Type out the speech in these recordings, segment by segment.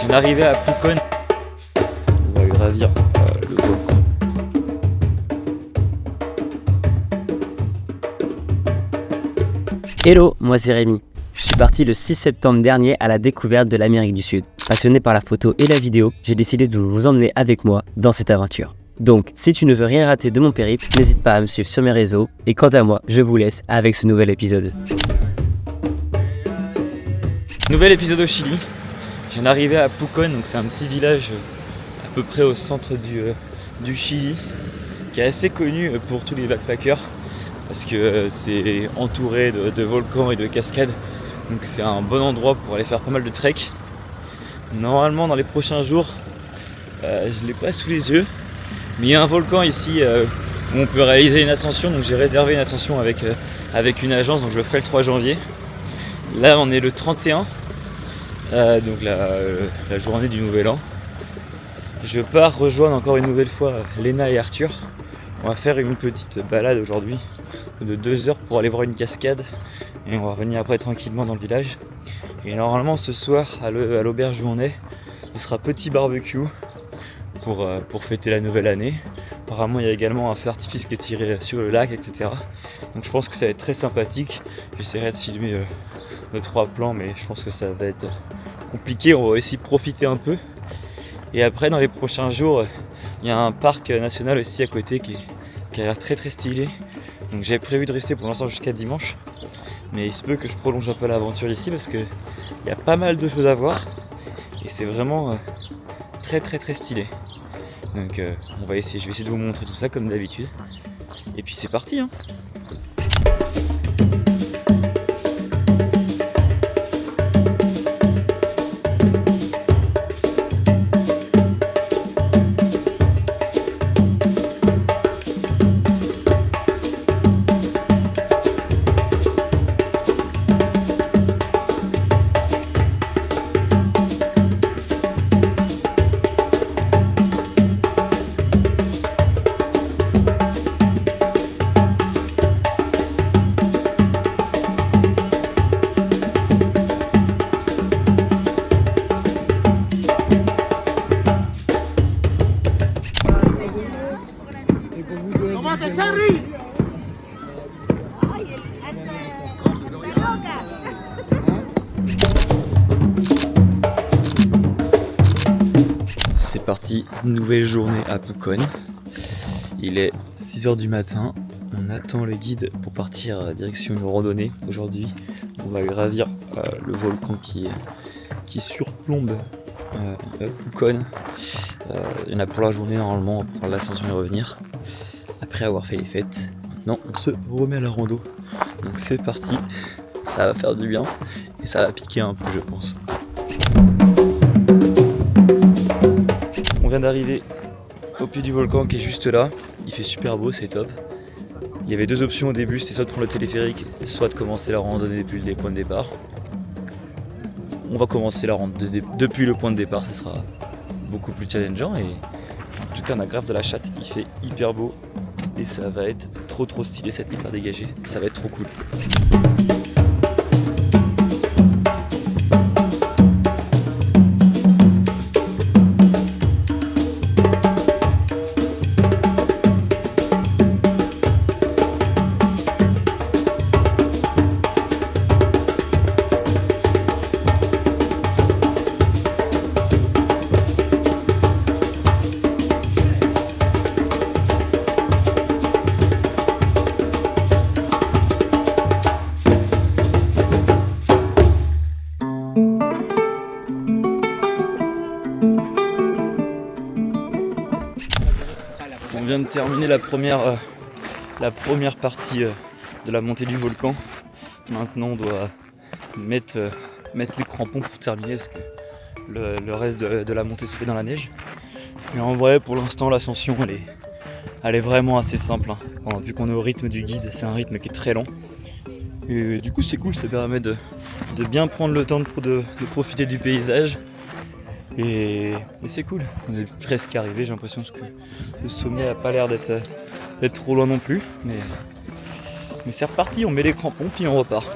Je viens d'arriver à Pucón. On va gravir le volcan. Hello, moi c'est Rémi. Je suis parti le 6 septembre dernier à la découverte de l'Amérique du Sud. Passionné par la photo et la vidéo, j'ai décidé de vous emmener avec moi dans cette aventure. Donc, si tu ne veux rien rater de mon périple, n'hésite pas à me suivre sur mes réseaux. Et quant à moi, je vous laisse avec ce nouvel épisode. Nouvel épisode au Chili. Je viens d'arriver à Pucón, donc c'est un petit village à peu près au centre du Chili, qui est assez connu pour tous les backpackers parce que c'est entouré de volcans et de cascades. Donc c'est un bon endroit pour aller faire pas mal de trek. Normalement dans les prochains jours, je ne l'ai pas sous les yeux, mais il y a un volcan ici où on peut réaliser une ascension. Donc j'ai réservé une ascension avec une agence, donc je le ferai le 3 janvier. Là on est le 31, donc la journée du nouvel an. Je pars rejoindre encore une nouvelle fois Léna et Arthur. On va faire une petite balade aujourd'hui de 2 heures pour aller voir une cascade et on va revenir après tranquillement dans le village. Et normalement ce soir à l'auberge où on est, il sera petit barbecue pour fêter la nouvelle année. Apparemment il y a également un feu d'artifice qui est tiré sur le lac, etc. Donc je pense que ça va être très sympathique. J'essaierai de filmer 2-3 plans, mais je pense que ça va être compliqué. On va aussi profiter un peu. Et après dans les prochains jours, il y a un parc national aussi à côté qui a l'air très stylé. Donc j'avais prévu de rester pour l'instant jusqu'à dimanche, mais il se peut que je prolonge un peu l'aventure ici parce qu'il y a pas mal de choses à voir et c'est vraiment très stylé. Donc on va essayer, je vais essayer de vous montrer tout ça comme d'habitude. Et puis c'est parti hein. C'est parti, nouvelle journée à Pucón. Il est 6h du matin, on attend le guide pour partir direction une randonnée. Aujourd'hui, on va gravir le volcan qui surplombe Pucón. Il y en a pour la journée normalement, pour faire l'ascension et revenir. Après avoir fait les fêtes, maintenant on se remet à la rando. Donc c'est parti, ça va faire du bien et ça va piquer un peu je pense. On vient d'arriver au pied du volcan qui est juste là. Il fait super beau, c'est top. Il y avait deux options au début, c'était soit de prendre le téléphérique, soit de commencer la randonnée depuis le point de départ. On va commencer la randonnée depuis le point de départ, ça sera beaucoup plus challengeant et en tout cas on a grave de la chatte, il fait hyper beau et ça va être trop stylé, ça va être hyper dégagé, ça va être trop cool. On vient de terminer la première partie de la montée du volcan. Maintenant on doit mettre les crampons pour terminer parce que le reste de la montée se fait dans la neige. Mais en vrai pour l'instant l'ascension elle est vraiment assez simple hein. Vu qu'on est au rythme du guide, c'est un rythme qui est très lent. Et du coup c'est cool, ça permet de bien prendre le temps de profiter du paysage. Et c'est cool, on est presque arrivé, j'ai l'impression que le sommet n'a pas l'air d'être trop loin non plus, mais c'est reparti, on met les crampons puis on repart.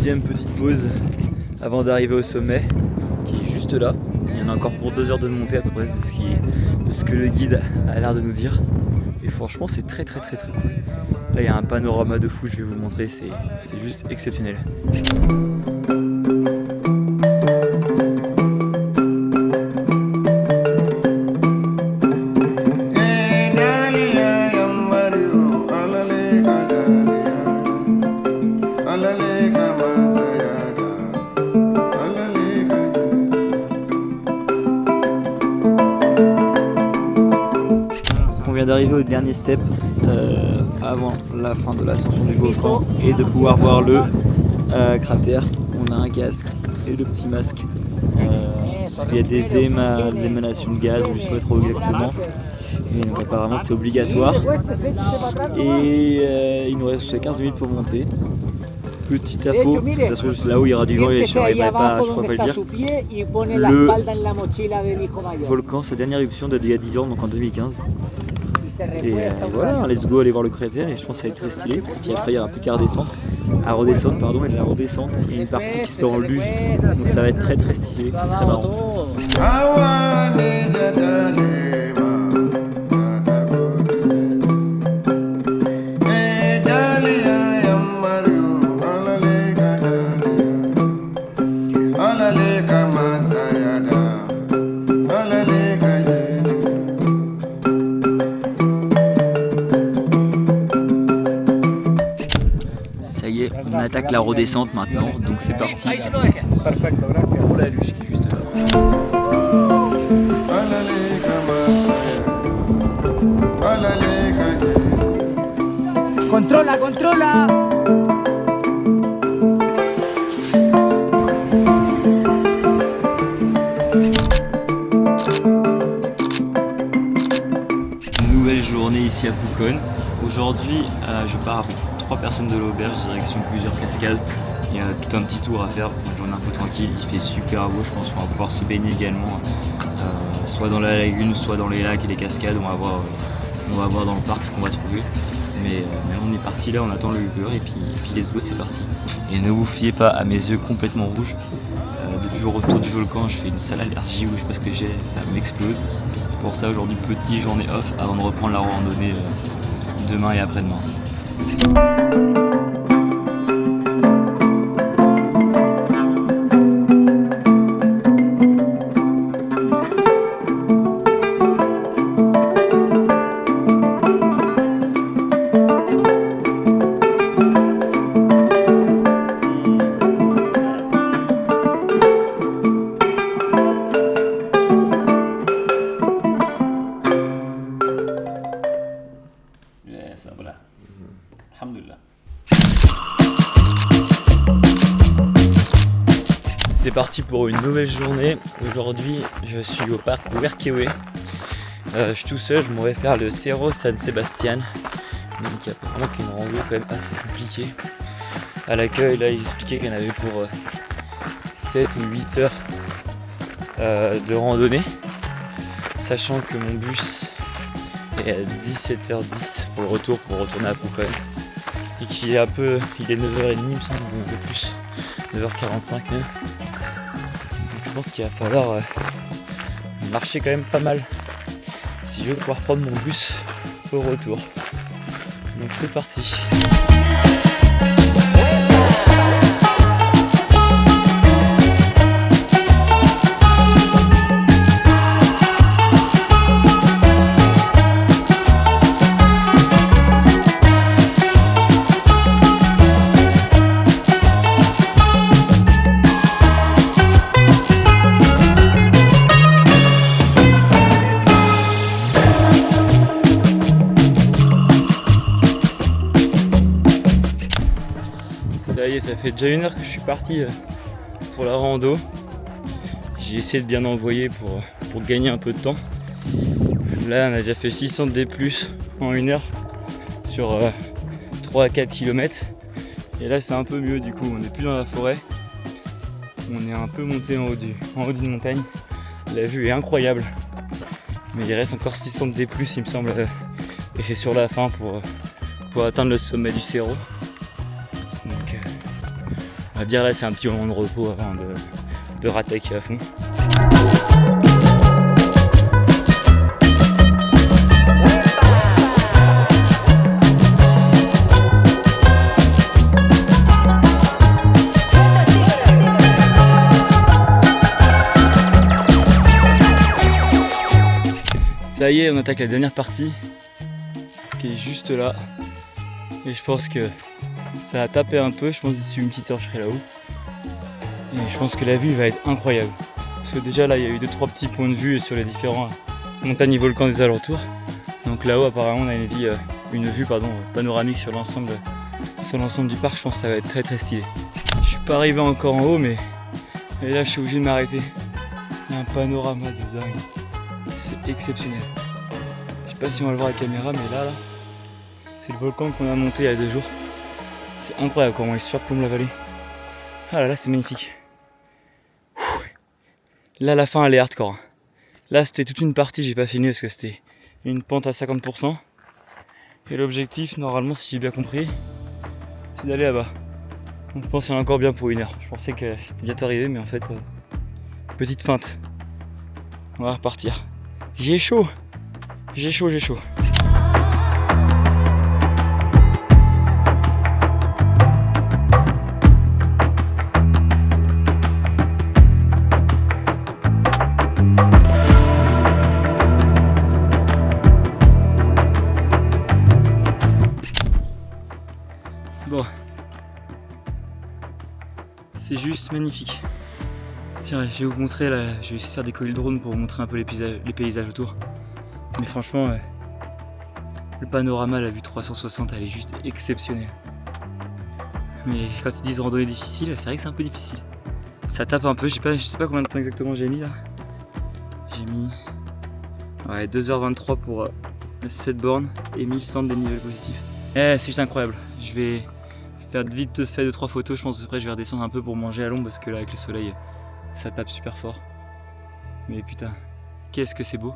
deuxième petite pause avant d'arriver au sommet, qui est juste là. Il y en a encore pour 2 heures de montée à peu près, de ce que le guide a l'air de nous dire. Et franchement c'est très cool. Là il y a un panorama de fou, je vais vous montrer, c'est juste exceptionnel. On vient d'arriver au dernier step avant la fin de l'ascension du volcan et de pouvoir voir le cratère. On a un casque et le petit masque parce qu'il y a des émanations de gaz, je ne sais pas trop exactement. Et donc apparemment c'est obligatoire. Et il nous reste 15 minutes pour monter. Petite info, parce que ça se trouve juste là où il y aura du vent et je n'arriverai pas, je crois pas le dire. Le volcan, sa dernière éruption date d'il y a 10 ans, donc en 2015. Et voilà, let's go aller voir le cratère et je pense que ça va être très stylé. Puis après il y aura plus qu'à redescendre. Et de la redescente, il y a une partie qui se fait en luge, donc ça va être très stylé, très marrant. Ça y est, on attaque la redescente maintenant, donc c'est parti pour la luge qui est juste là. Controla, controla. Nouvelle journée ici à Pucón. Aujourd'hui, je pars avec 3 personnes de l'auberge, direction plusieurs cascades. Il y a tout un petit tour à faire, une journée un peu tranquille, il fait super beau, je pense qu'on va pouvoir se baigner également, soit dans la lagune, soit dans les lacs et les cascades, on va voir dans le parc ce qu'on va trouver. Mais on est parti là, on attend le Uber et puis let's go, c'est parti. Et ne vous fiez pas à mes yeux complètement rouges. Depuis le retour du volcan, je fais une sale allergie ou je sais pas ce que j'ai, ça m'explose. C'est pour ça aujourd'hui petite journée off avant de reprendre la randonnée demain et après-demain. C'est parti pour une nouvelle journée. Aujourd'hui, je suis au parc Huerquehue. Je suis tout seul, je m'en vais faire le Cerro San Sebastián. Donc apparemment qu'il y a une rando quand même assez compliquée. À l'accueil, là, ils expliquaient qu'il y en avait pour 7 ou 8 heures de randonnée. Sachant que mon bus est à 17h10 pour le retour, pour retourner à Pucón. Et qu'il est il est 9h30 il me semble, ou un peu plus, 9h45 même. Donc je pense qu'il va falloir marcher quand même pas mal si je veux pouvoir prendre mon bus au retour. Donc c'est parti. Ça y est, ça fait déjà 1 heure que je suis parti pour la rando. J'ai essayé de bien envoyer pour gagner un peu de temps. Là on a déjà fait 600 D+, en 1 heure sur 3 à 4 km. Et là c'est un peu mieux du coup, on n'est plus dans la forêt. On est un peu monté en haut d'une montagne. La vue est incroyable. Mais il reste encore 600 D+, il me semble. Et c'est sur la fin pour atteindre le sommet du Cerro. Donc va dire là c'est un petit moment de repos avant de rattaquer à fond. Ça y est, on attaque la dernière partie qui est juste là. Et je pense que ça a tapé un peu. Je pense d'ici une petite heure je serai là-haut. Et je pense que la vue va être incroyable. Parce que déjà là il y a eu 2-3 petits points de vue sur les différents montagnes et volcans des alentours. Donc là-haut apparemment on a une vue panoramique sur l'ensemble du parc. Je pense que ça va être très très stylé. Je suis pas arrivé encore en haut mais là je suis obligé de m'arrêter. Il y a un panorama de dingue. C'est exceptionnel. Je sais pas si on va le voir à la caméra, mais là, c'est le volcan qu'on a monté il y a 2 jours. C'est incroyable comment il surplombe la vallée. Ah là, c'est magnifique. Là, la fin, elle est hardcore. Là, c'était toute une partie, j'ai pas fini parce que c'était une pente à 50%. Et l'objectif, normalement, si j'ai bien compris, c'est d'aller là-bas. Donc, je pense qu'il y en a encore bien pour 1 heure. Je pensais que j'étais bientôt arrivé, mais en fait, petite feinte. On va repartir. J'ai chaud. Bon. C'est juste magnifique. Je vais vous montrer là, je vais essayer de faire décoller le drone pour vous montrer un peu les paysages autour. Mais franchement, le panorama, la vue 360, elle est juste exceptionnelle. Mais quand ils disent randonnée difficile, c'est vrai que c'est un peu difficile. Ça tape un peu, je sais pas combien de temps exactement j'ai mis là. J'ai mis 2h23 pour 7 bornes et 1100 de dénivelé positif. C'est juste incroyable. Je vais faire vite fait 2-3 photos, je pense après je vais redescendre un peu pour manger à l'ombre parce que là avec le soleil ça tape super fort. Mais putain, qu'est-ce que c'est beau.